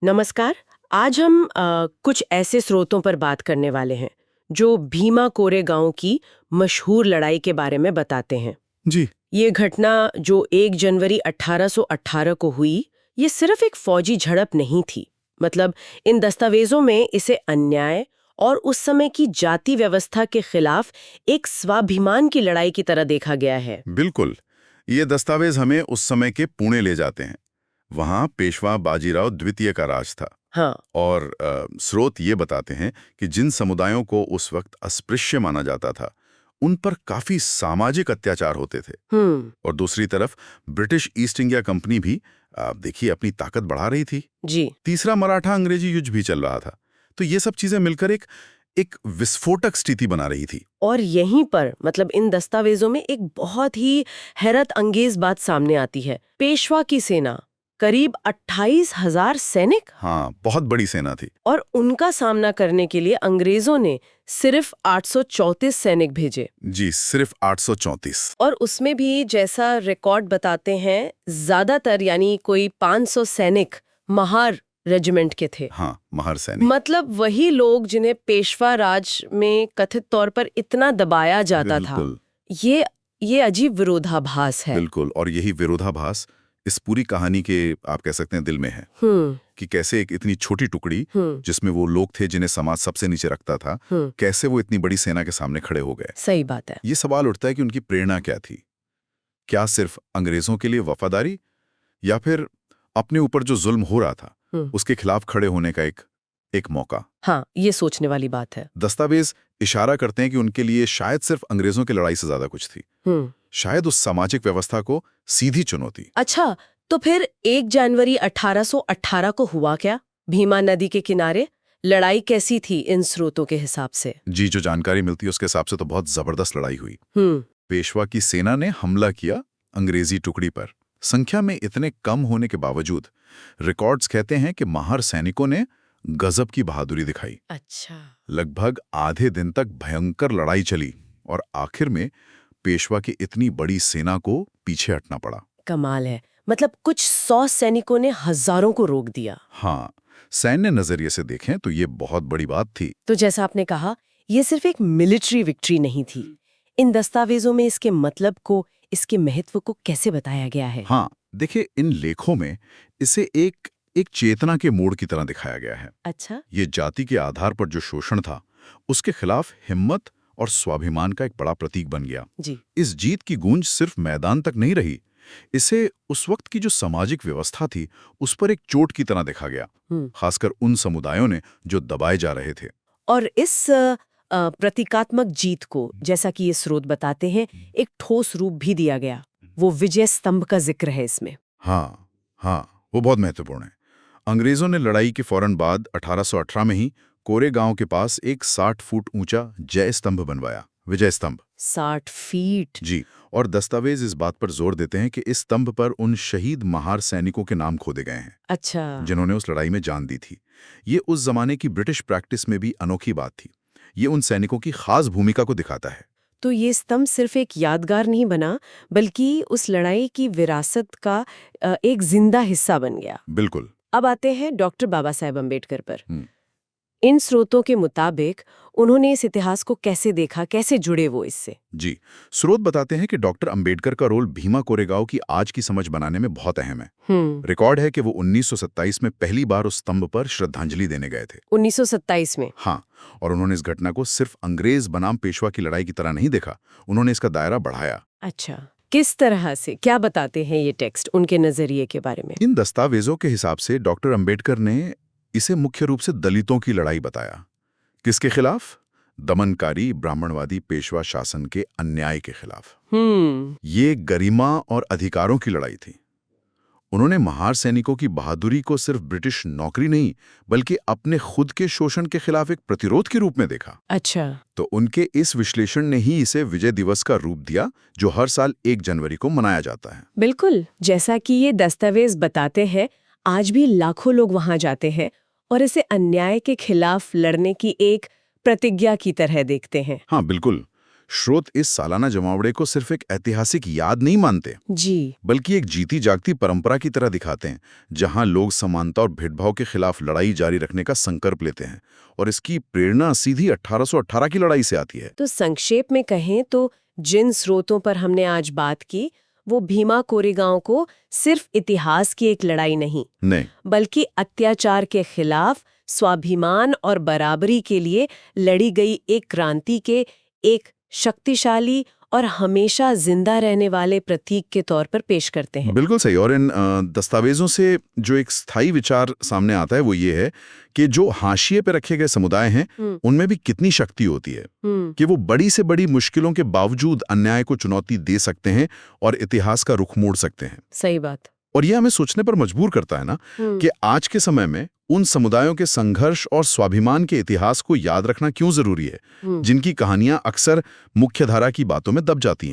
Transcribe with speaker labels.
Speaker 1: नमस्कार। आज हम कुछ ऐसे स्रोतों पर बात करने वाले हैं जो भीमा कोरेगांव की मशहूर लड़ाई के बारे में बताते हैं।
Speaker 2: जी।
Speaker 1: ये घटना जो 1 जनवरी 1818 को हुई, ये सिर्फ एक फौजी झड़प नहीं थी। मतलब इन दस्तावेजों में इसे अन्याय और उस समय की जाति व्यवस्था के खिलाफ एक स्वाभिमान की लड़ाई की तरह देखा गया है।
Speaker 2: बिल्कुल। ये दस्तावेज हमें उस समय के पुणे ले जाते हैं। वहाँ पेशवा बाजीराव द्वितीय का राज था।
Speaker 1: हाँ।
Speaker 2: और स्रोत ये बताते हैं कि जिन समुदायों को उस वक्त अस्पृश्य माना जाता था, उन पर काफी सामाजिक अत्याचार होते थे। और दूसरी तरफ ब्रिटिश ईस्ट इंडिया कंपनी भी देखिए अपनी ताकत बढ़ा रही थी।
Speaker 1: जी।
Speaker 2: तीसरा मराठा अंग्रेजी युद्ध भी चल रहा था। तो ये सब चीजें मिलकर एक एक विस्फोटक स्थिति बना रही थी।
Speaker 1: और यहीं पर मतलब इन दस्तावेजों में एक बहुत ही हैरत अंगेज बात सामने आती है। पेशवा की सेना करीब 28,000 सैनिक,
Speaker 2: हाँ, बहुत बड़ी सेना थी।
Speaker 1: और उनका सामना करने के लिए अंग्रेजों ने सिर्फ 834 सैनिक भेजे।
Speaker 2: जी, सिर्फ 834।
Speaker 1: और उसमें भी जैसा रिकॉर्ड बताते हैं, ज्यादातर यानी कोई 500 सैनिक महार रेजिमेंट के थे।
Speaker 2: हाँ, महार सैनिक।
Speaker 1: मतलब वही लोग जिन्हें पेशवा राज में कथित तौर पर इतना दबाया जाता था। ये अजीब विरोधाभास है।
Speaker 2: बिल्कुल। और यही विरोधाभास इस पूरी कहानी के आप कह सकते हैं दिल में है कि कैसे एक इतनी छोटी टुकड़ी जिसमें वो लोग थे जिन्हें समाज सबसे नीचे रखता था, कैसे वो इतनी बड़ी सेना के सामने खड़े हो गए।
Speaker 1: सही बात है।
Speaker 2: ये सवाल उठता है कि उनकी प्रेरणा क्या थी। क्या सिर्फ अंग्रेजों के लिए वफादारी, या फिर अपने ऊपर जो जुल्म हो रहा था उसके खिलाफ खड़े होने का एक मौका।
Speaker 1: हाँ, ये सोचने वाली बात है।
Speaker 2: दस्तावेज इशारा करते हैं कि उनके लिए शायद सिर्फ अंग्रेजों की लड़ाई से ज्यादा कुछ थी। शायद उस सामाजिक व्यवस्था को सीधी चुनौती।
Speaker 1: अच्छा, तो फिर 1 जनवरी 1818 को हुआ क्या? भीमा नदी के किनारे लड़ाई कैसी थी इन स्रोतों के हिसाब से?
Speaker 2: जी, जो जानकारी मिलती है उसके हिसाब से तो बहुत जबरदस्त लड़ाई हुई। पेशवा की सेना ने हमला किया अंग्रेजी टुकड़ी पर। संख्या में इतने कम होने के बावजूद रिकॉर्ड्स कहते हैं कि महार सैनिकों ने गजब की बहादुरी दिखाई।
Speaker 1: अच्छा।
Speaker 2: लगभग आधे दिन तक भयंकर लड़ाई चली और आखिर में पेशवा की इतनी बड़ी सेना को पीछे हटना पड़ा।
Speaker 1: कमाल है। मतलब कुछ 100 सैनिकों ने हजारों को रोक दिया।
Speaker 2: हाँ, सैन्य नजरिए से देखें तो ये बहुत बड़ी बात थी।
Speaker 1: तो जैसा आपने कहा, ये सिर्फ एक मिलिट्री विक्ट्री नहीं थी। इन दस्तावेजों में इसके मतलब को, इसके महत्व को कैसे बताया गया है?
Speaker 2: हाँ, देखिए इन लेखों में इसे एक चेतना के मोड़ की तरह दिखाया गया है।
Speaker 1: अच्छा।
Speaker 2: ये जाति के आधार पर जो शोषण था उसके खिलाफ हिम्मत और स्वाभिमान का एक बड़ा प्रतीक बन गया।
Speaker 1: जी।
Speaker 2: इस जीत की गूंज सिर्फ मैदान तक नहीं रही, इसे उस वक्त की जो सामाजिक व्यवस्था थी उस पर एक चोट की तरह देखा गया, खासकर उन समुदायों ने जो दबाए जा रहे थे।
Speaker 1: और इस प्रतीकात्मक जीत को, जैसा कि ये स्रोत बताते हैं, एक ठोस रूप भी दिया गया। वो विजय स्तंभ का जिक्र है इसमें।
Speaker 2: हाँ, वो बहुत महत्वपूर्ण है। अंग्रेजों ने लड़ाई के फौरन बाद 1818 में ही कोरेगांव के पास एक 60 फुट ऊंचा जय स्तंभ बनवाया, विजय स्तंभ।
Speaker 1: 60 फीट?
Speaker 2: जी। और दस्तावेज इस बात पर जोर देते हैं कि इस स्तंभ पर उन शहीद महार सैनिकों के नाम खोदे गए हैं।
Speaker 1: अच्छा।
Speaker 2: जिन्होंने उस लड़ाई में जान दी थी। ये उस जमाने की ब्रिटिश प्रैक्टिस में भी अनोखी बात थी। ये उन सैनिकों की खास भूमिका को दिखाता है।
Speaker 1: तो ये स्तंभ सिर्फ एक यादगार नहीं बना, बल्कि उस लड़ाई की विरासत का एक जिंदा हिस्सा बन गया।
Speaker 2: बिल्कुल।
Speaker 1: अब आते हैं डॉक्टर बाबा साहेब अम्बेडकर पर। इन स्रोतों के मुताबिक उन्होंने इस इतिहास को कैसे देखा, कैसे जुड़े वो इससे?
Speaker 2: जी, स्रोत बताते हैं कि डॉक्टर अंबेडकर का रोल भीमा कोरेगांव की आज की समझ बनाने में बहुत अहम है। रिकॉर्ड है कि वो 1927 में पहली बार उस स्तंभ पर श्रद्धांजलि देने गए थे।
Speaker 1: 1927 में?
Speaker 2: हाँ, और उन्होंने इस घटना को सिर्फ अंग्रेज बनाम पेशवा की लड़ाई की तरह नहीं देखा, उन्होंने इसका दायरा बढ़ाया।
Speaker 1: अच्छा, किस तरह से? क्या बताते हैं ये टेक्स्ट उनके नजरिए के बारे में?
Speaker 2: इन दस्तावेजों के हिसाब से डॉक्टर अंबेडकर ने इसे मुख्य रूप से दलितों की लड़ाई बताया। किसके खिलाफ? दमनकारी ब्राह्मणवादी पेशवा शासन के अन्याय के खिलाफ। ये गरिमा और अधिकारों की लड़ाई थी। उन्होंने महार सैनिकों की बहादुरी को सिर्फ ब्रिटिश नौकरी नहीं, बल्कि अपने खुद के शोषण के खिलाफ एक प्रतिरोध के रूप में देखा।
Speaker 1: अच्छा।
Speaker 2: तो उनके इस विश्लेषण ने ही इसे विजय दिवस का रूप दिया, जो हर साल 1 जनवरी को मनाया जाता है।
Speaker 1: बिल्कुल, जैसा कि ये दस्तावेज बताते हैं, आज भी लाखों लोग वहां जाते हैं और इसे अन्याय के खिलाफ लड़ने की एक प्रतिज्ञा की तरह देखते हैं।
Speaker 2: हाँ, बिल्कुल। स्रोत इस सालाना जमावड़े को सिर्फ एक ऐतिहासिक याद नहीं मानते,
Speaker 1: जी,
Speaker 2: बल्कि एक जीती जागती परंपरा की तरह दिखाते हैं, जहां लोग समानता और भेदभाव के खिलाफ लड़ाई जारी रखने का संकल्प लेते हैं। और इसकी प्रेरणा सीधी 1818 की लड़ाई से आती है।
Speaker 1: तो संक्षेप में कहें तो जिन स्रोतों पर हमने आज बात की, वो भीमा कोरेगांव को सिर्फ इतिहास की एक लड़ाई नहीं, बल्कि अत्याचार के खिलाफ स्वाभिमान और बराबरी के लिए लड़ी गई एक क्रांति के एक शक्तिशाली और हमेशा जिंदा रहने वाले प्रतीक के तौर पर पेश करते हैं।
Speaker 2: बिल्कुल सही। और इन दस्तावेजों से जो एक स्थायी विचार सामने आता है वो ये है कि जो हाशिए पे रखे गए समुदाय हैं उनमें भी कितनी शक्ति होती है कि वो बड़ी से बड़ी मुश्किलों के बावजूद अन्याय को चुनौती दे सकते हैं और इतिहास का रुख मोड़ सकते हैं।
Speaker 1: सही बात।
Speaker 2: और ये हमें सोचने पर मजबूर करता है ना कि आज के समय में उन समुदायों के संघर्ष और स्वाभिमान के इतिहास को याद रखना क्यों जरूरी है, जिनकी कहानियां अक्सर मुख्यधारा की बातों में दब जाती हैं।